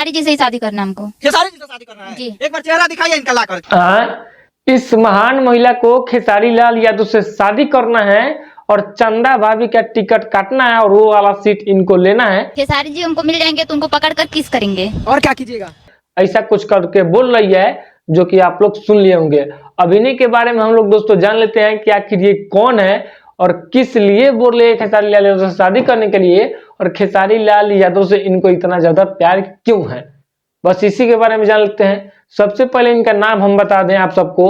खेसारी जी से ही शादी करना हमको। खेसारी जी से शादी करना है? जी। एक बार चेहरा दिखाइए इनका लाकर। इस महान महिला को खेसारी लाल यादव से शादी करना है और चंदा भाभी का टिकट काटना है और वो वाला सीट इनको लेना है। खेसारी जी हमको मिल जाएंगे तो उनको पकड़ कर किस करेंगे। और क्या कीजिएगा? ऐसा कुछ करके बोल रही है जो कि आप लोग सुन लिए होंगे। अब इन्हीं के बारे में हम लोग दोस्तों जान लेते हैं कि आखिर ये कौन है और किस लिए बोल रहे हैं खेसारी लाल यादव से शादी करने के लिए, और खेसारी लाल यादव से इनको इतना ज्यादा प्यार क्यों है, बस इसी के बारे में जान लेते हैं। सबसे पहले इनका नाम हम बता दें आप सबको,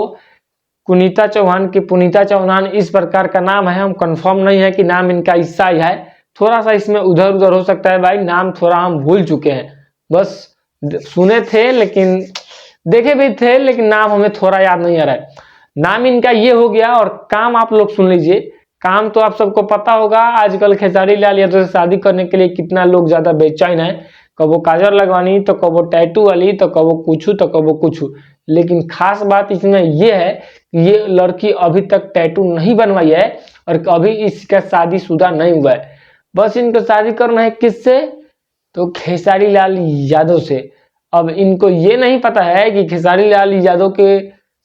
कुनीता चौहान की पुनीता चौहान इस प्रकार का नाम है। हम कंफर्म नहीं है कि नाम इनका ऐसा ही है, थोड़ा सा इसमें उधर उधर हो सकता है भाई, नाम थोड़ा हम भूल चुके हैं, बस सुने थे लेकिन देखे भी थे लेकिन नाम हमें थोड़ा याद नहीं आ रहा है। नाम इनका ये हो गया और काम आप लोग सुन लीजिए। काम तो आप सबको पता होगा, आजकल खेसारी लाल यादव से शादी करने के लिए कितना लोग ज्यादा बेचैन है, कबो काजल लगवानी तो कबो टैटू वाली तो कबो कुछ तो कबो कुछ। लेकिन खास बात इसमें ये है कि ये लड़की अभी तक टैटू नहीं बनवाई है और अभी इसका शादीशुदा नहीं हुआ है। बस इनको शादी करना है किससे, तो खेसारी लाल यादव से। अब इनको ये नहीं पता है कि खेसारी लाल यादव के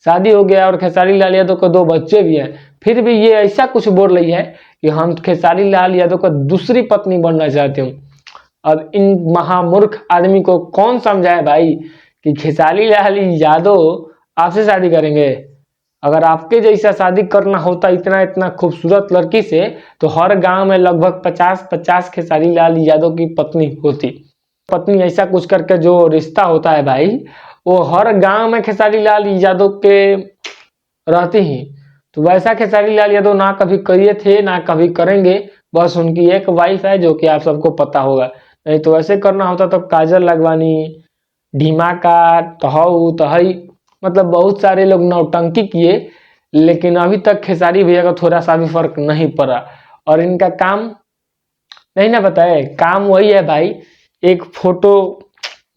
शादी हो गया और खेसारी लाल यादव को 2 बच्चे भी हैं, फिर भी ये ऐसा कुछ बोल रही है कि हम खेसारी लाल यादव का दूसरी पत्नी बनना चाहते हूँ। अब इन महामूर्ख आदमी को कौन समझाए भाई कि खेसारी लाल यादव आपसे शादी करेंगे। अगर आपके जैसा शादी करना होता इतना इतना खूबसूरत लड़की से तो हर गांव में लगभग 50-50 खेसारी लाल यादव की पत्नी होती। पत्नी ऐसा कुछ करके जो रिश्ता होता है भाई, वो हर गांव में खेसारी लाल यादव के रहती ही। तो वैसा खेसारी लाल यादव ना कभी किए थे ना कभी करेंगे, बस उनकी एक वाइफ है जो कि आप सबको पता होगा। नहीं तो वैसे करना होता तो काजल लगवानी, ढीमा का तहु तहई, मतलब बहुत सारे लोग नौटंकी किए, लेकिन अभी तक खेसारी भैया का थोड़ा सा भी फर्क नहीं पड़ा। और इनका काम नहीं ना बताए, काम वही है भाई, एक फोटो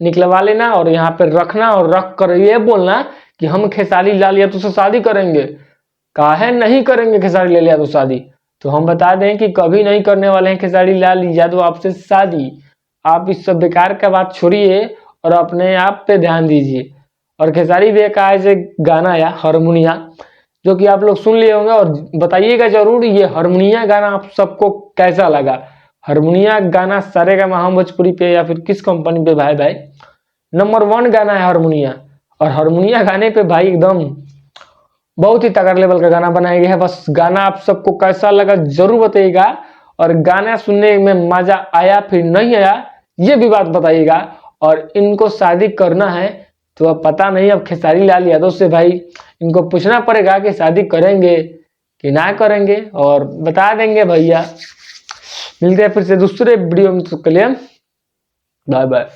निकलवा लेना और यहाँ पे रखना और रख कर ये बोलना कि हम खेसारी लाल यादव से शादी करेंगे। काहे नहीं करेंगे खेसारी लाल यादव शादी, तो हम बता दें कि कभी नहीं करने वाले हैं खेसारी लाल यादव आपसे शादी। आप इस सब बेकार का बात छोड़िए और अपने आप पे ध्यान दीजिए। और खेसारी भैया का ऐसे गाना आया हारमोनिया, जो कि आप लोग सुन लिए होंगे और बताइएगा जरूर ये हारमोनिया गाना आप सबको कैसा लगा। हारमोनिया गाना सारेगामा हम भोजपुरी पे या फिर किस कंपनी पे भाई नंबर 1 गाना है हारमोनिया। और हारमोनिया गाने पे भाई एकदम बहुत ही तगड़ा लेवल का गाना बनाया गया है। बस गाना आप सबको कैसा लगा जरूर बताइएगा, और गाना सुनने में मजा आया फिर नहीं आया ये भी बात बताइएगा। और इनको शादी करना है तो अब पता नहीं, अब खेसारी लाल यादव से भाई इनको पूछना पड़ेगा कि शादी करेंगे कि ना करेंगे, और बता देंगे भैया। मिलते हैं फिर से दूसरे वीडियो में, तो के लिए बाय बाय।